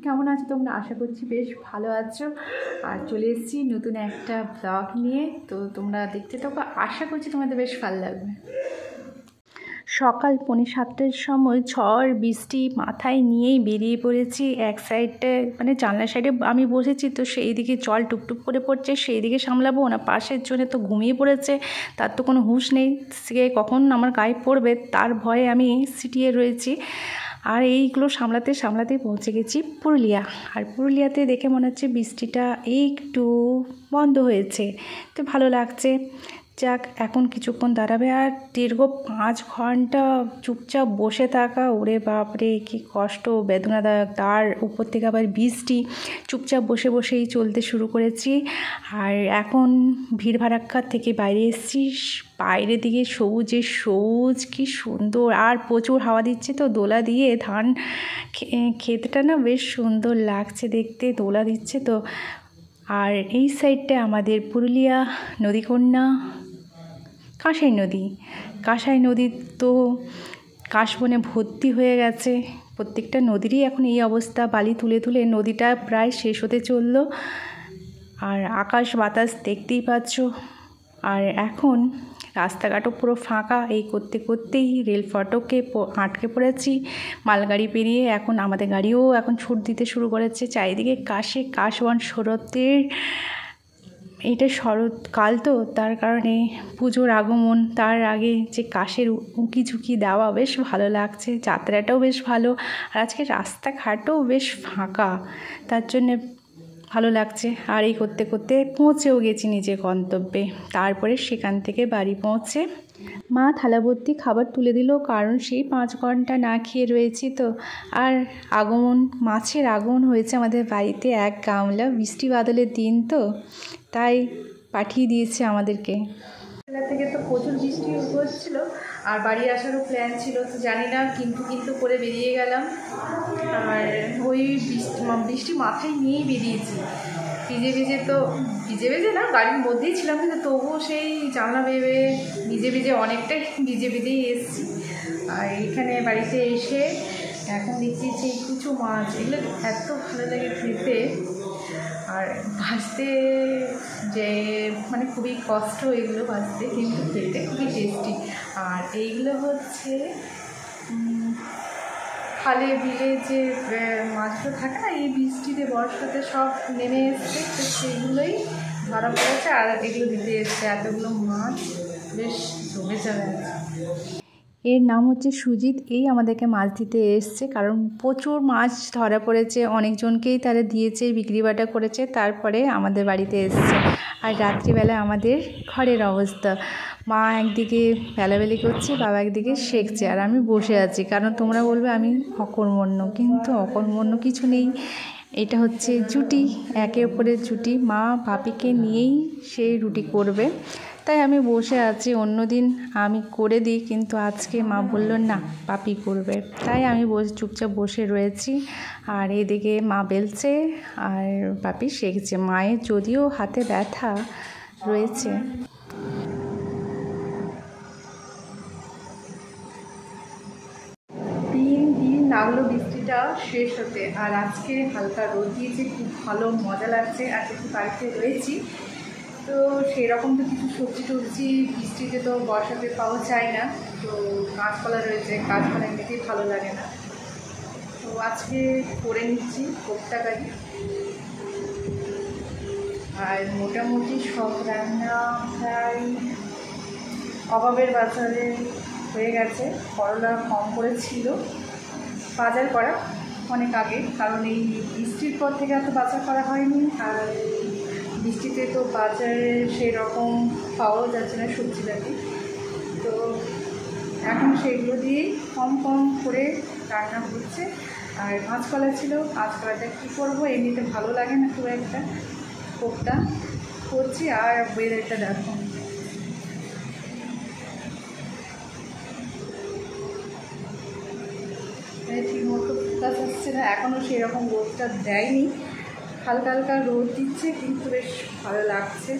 কেমন আছো তোমরা? আশা করছি বেশ ভালো আছো। আর চলে এসেছি নতুন একটা ব্লগ নিয়ে, তো তোমরা দেখতে থাকো, আশা করছি তোমাদের বেশ ভালো লাগবে। সকাল 6:45-এর সময় ঝড় বৃষ্টি মাথায় নিয়েই বেরিয়ে পড়েছি। এক সাইডে মানে জানলার সাইডে আমি বসেছি, তো সেই দিকে জল টুপটুপ করে পড়ছে, সেই দিকে সামলাবো না, পাশের জন্য তো ঘুমিয়ে পড়েছে, তার তো কোনো হুঁশ নেই, সে কখন আমার গায়ে পড়বে তার ভয়ে আমি সিটিয়ে রয়েছি। আর এইগুলো সামলাতে সামলাতেই পৌঁছে গেছি পুরুলিয়া। আর পুরুলিয়াতে দেখে মনে হচ্ছে বৃষ্টিটা একটু বন্ধ হয়েছে, তো ভালো লাগছে। যাক, এখন কিছুক্ষণ দাঁড়াবে। আর দীর্ঘ 5 ঘন্টা চুপচাপ বসে থাকা, ওরে বাপরে কি কষ্ট, বেদনাদায়ক। তার উপর থেকে আবার বৃষ্টি, চুপচাপ বসে বসেই চলতে শুরু করেছি। আর এখন ভিড় ভাড়াক্কার থেকে বাইরে এসেছি, বাইরের দিকে সবুজে সবুজ, কি সুন্দর। আর প্রচুর হাওয়া দিচ্ছে, তো দোলা দিয়ে ধান ক্ষেতটা না বেশ সুন্দর লাগছে দেখতে, দোলা দিচ্ছে তো। আর এই সাইডটা আমাদের পুরুলিয়া নদীকন্যা কাঁসাই নদী তো কাশবনে ভর্তি হয়ে গেছে। প্রত্যেকটা নদীরই এখন এই অবস্থা, বালি তুলে তুলে নদীটা প্রায় শেষ হতে চলল। আর আকাশ বাতাস দেখতেই পাচ্ছ। আর এখন রাস্তাঘাটও পুরো ফাঁকা। এই করতে করতেই রেল ফটকে আটকে পড়েছি মালগাড়ি পেরিয়ে। এখন আমাদের গাড়িও এখন ছুট দিতে শুরু করেছে। চারিদিকে কাশবন শরতের, এটা শরৎকাল তো, তার কারণে পুজোর আগমন, তার আগে যে কাশের উঁকি ঝুঁকি দেওয়া বেশ ভালো লাগছে। যাত্রাটাও বেশ ভালো, আর আজকে রাস্তাঘাটও বেশ ফাঁকা, তার জন্যে ভালো লাগছে। আর এই করতে করতে পৌঁছেও গেছি নিজের গন্তব্যে। তারপরে সেখান থেকে বাড়ি পৌঁছে মা থালা ভর্তি খাবার তুলে দিল, কারণ সেই 5 ঘন্টা না খেয়ে রয়েছি তো। আর মাছের আগমন হয়েছে আমাদের বাড়িতে 1 গামলা, বৃষ্টি বাদলের দিন তো, তাই পাঠিয়ে দিয়েছে আমাদেরকে। থেকে তো প্রচুর বৃষ্টি হচ্ছিল, আর বাড়ি আসারও প্ল্যান ছিল, তো জানি না কিন্তু করে বেরিয়ে গেলাম। আর ওই বৃষ্টি মাথায় নিয়েই বেরিয়েছি, ভিজে না, গাড়ির মধ্যেই ছিলাম, কিন্তু তবুও সেই জানলা ভেবে ভিজে অনেকটাই ভিজেই এসেছি। আর এখানে বাড়িতে এসে এখন দেখছি যে কিছু মাছ, এগুলো এত ভালো লাগে খেতে, আর ভাজতে যে মানে খুবই কষ্ট এগুলো ভাজতে, কিন্তু খেতে খুবই টেস্টি। আর এইগুলো হচ্ছে খালে বিলে যে মাছগুলো থাকে না, এই বৃষ্টিতে বর্ষাতে সব নেমে এসছে, তো সেইগুলোই ধরা পড়েছে আর এগুলো দিতে এসছে। এতগুলো মাছ বেশ জমে চলে আছে। এর নাম হচ্ছে সুজিত, এই আমাদেরকে মাছ দিতে এসছে, কারণ প্রচুর মাছ ধরা পড়েছে, অনেকজনকেই তারা দিয়েছে, বিক্রি বাটা করেছে, তারপরে আমাদের বাড়িতে এসছে। আর রাত্রিবেলা আমাদের ঘরের অবস্থা, মা একদিকে বেলাবেলি করছে, বাবা একদিকে শেখছে, আর আমি বসে আছি। কারণ তোমরা বলবে আমি অকর্মণ্য, কিন্তু অকর্মণ্য কিছু নেই, এটা হচ্ছে জুটি, একে অপরের জুটি। মা বাপিকে নিয়েই সে রুটি করবে, তাই আমি বসে আছি। অন্যদিন আমি করে দিই, কিন্তু আজকে মা বলল না, পাপি করবে, তাই আমি চুপচাপ বসে রয়েছি। আর এদিকে মা বেলছে আর পাপি শেখছে। মায়ের যদিও হাতে ব্যথা রয়েছে। 3 দিন লাগলো বৃষ্টিটা শেষ হতে, আর আজকে হালকা রোদ দিয়েছে, খুব ভালো মজা লাগছে। আর একটু বাড়িতে রয়েছি, তো সেরকম তো কিছু সবজি টবজি বৃষ্টিতে তো বর্ষাতে পাওয়া যায় না, তো কাঁচকলা রয়েছে, কাঁচকলা এমনিতেই ভালো লাগে না, তো আজকে করে নিচ্ছি কোপ্তা কারি। আর মোটামুটি সব রান্না প্রায় অভাবের বাজারে হয়ে গেছে। করলা কম করে ছিল, বাজার করা অনেক আগে, কারণ এই বৃষ্টির পর থেকে এত বাজার করা হয়নি। আর বৃষ্টিতে তো বাজারে সেরকম পাওয়াও যাচ্ছে না সবজিপাতি, তো এখন সেগুলো দিয়েই কম করে রান্না হচ্ছে। আর কাঁচকলা ছিল, কাঁচকলাটা কী করবো, এমনিতে ভালো লাগে না খুব একটা, কোপ্তা করছি। আর ওয়েদারটা দেখো, ঠিক মতো ফোকাস আসছে না, এখনও সেরকম রোদটা দেয়নি, হালকা হালকা রোদ দিচ্ছে, কিন্তু বেশ ভালো লাগছে।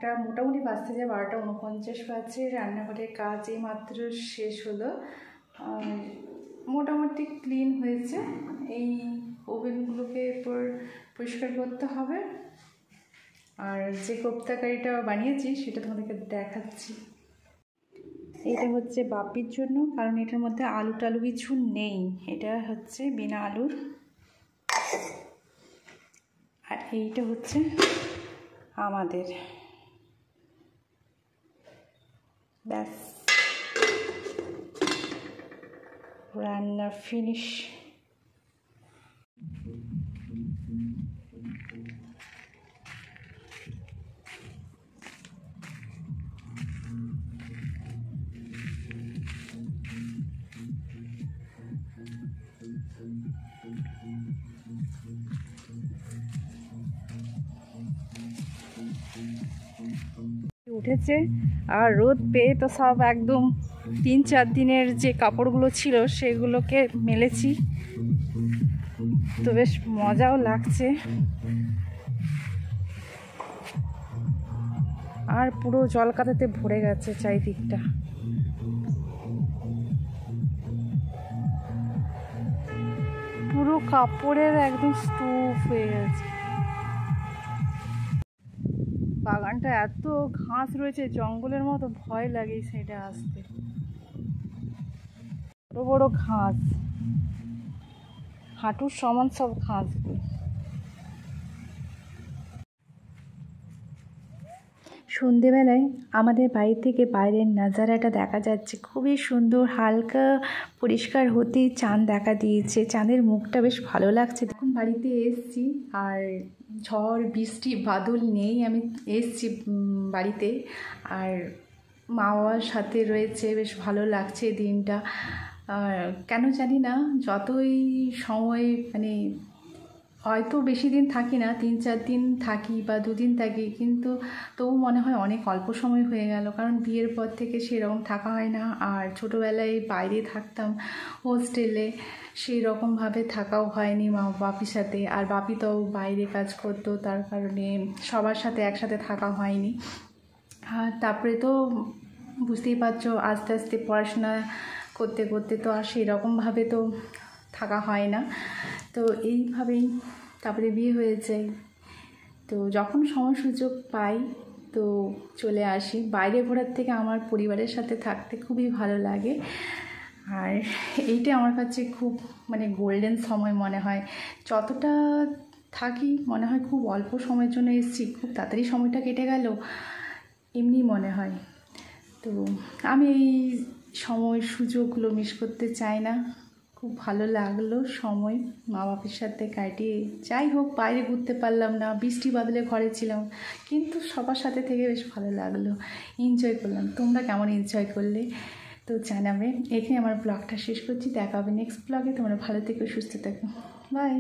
একটা মোটামুটি বাজতে যায় 12:49 বাজে। রান্নাঘরের কাজ এই মাত্র শেষ হলো। মোটামুটি ক্লিন হয়েছে। এই ওভেনগুলোকে পরিষ্কার করতে হবে। আর যে কোপ্তা কারিটা বানিয়েছি সেটা তোমাদেরকে দেখাচ্ছি। এটা হচ্ছে বাপির জন্য, কারণ এটার মধ্যে আলু টালু কিছু নেই, এটা হচ্ছে বিনা আলুর। আর এইটা হচ্ছে আমাদের। ব্যাস, রান্না ফিনিশ। উঠেছে আর রোদ পেয়ে তো সব একদম 3-4 দিনের যে কাপড়গুলো ছিল সেগুলোকে মেলেছি, তো বেশ মজাও লাগছে। আর পুরো জল কাদাতে ভরে গেছে চারিদিকটা। পুরো কাপড়ের একদম স্তূপ হয়ে গেছে। বাগানটা এত ঘাস রয়েছে, জঙ্গলের মতো, ভয় লাগে সেটা আসতে। বড় বড় ঘাস, হাঁটুর সমান সব ঘাসগুলো। সন্ধেবেলায় আমাদের বাড়ি থেকে বাইরের নাজারাটা দেখা যাচ্ছে, খুবই সুন্দর। হালকা পরিষ্কার হতেই চাঁদ দেখা দিয়েছে, চাঁদের মুখটা বেশ ভালো লাগছে। এখন বাড়িতে এসছি, আর ঝড় বৃষ্টি বাদল নেই। আমি এসছি বাড়িতে, আর মা বাবার সাথে রয়েছে, বেশ ভালো লাগছে দিনটা। আর কেন জানি না, যতই সময় মানে হয়তো বেশি দিন থাকি না, 3-4 দিন থাকি বা 2 দিন থাকি, কিন্তু তবু মনে হয় অনেক অল্প সময় হয়ে গেল। কারণ বিয়ের পর থেকে সেরকম থাকা হয় না। আর ছোটোবেলায় বাইরে থাকতাম হোস্টেলে, সেই রকমভাবে থাকাও হয়নি মা বাপির সাথে। আর বাপি তো বাইরে কাজ করতো, তার কারণে সবার সাথে একসাথে থাকা হয়নি। আর তারপরে তো বুঝতেই পারছো, আস্তে আস্তে পড়াশোনা করতে করতে তো আর সেরকমভাবে তো থাকা হয় না। তো এইভাবেই তারপরে বিয়ে হয়ে যায়। তো যখন সময় সুযোগ পাই তো চলে আসি। বাইরে ঘোরার থেকে আমার পরিবারের সাথে থাকতে খুবই ভালো লাগে। আর এইটা আমার কাছে খুব মানে গোল্ডেন সময় মনে হয়। যতটা থাকি মনে হয় খুব অল্প সময়ের জন্য এসেছি, খুব তাড়াতাড়ি সময়টা কেটে গেল, এমনি মনে হয়। তো আমি এই সময় সুযোগগুলো মিস করতে চাই না। খুব ভালো লাগলো সময় মা বাপের সাথে কাটিয়ে। যাই হোক, বাইরে ঘুরতে পারলাম না, বৃষ্টি বাদলে ঘরে ছিলাম, কিন্তু সবার সাথে থেকে বেশ ভালো লাগলো, এনজয় করলাম। তোমরা কেমন এনজয় করলে তো জানাবে। এখানে আমার ব্লগটা শেষ করছি, দেখা হবে নেক্সট ব্লগে। তোমরা ভালো থেকো, সুস্থ থেকো, বাই।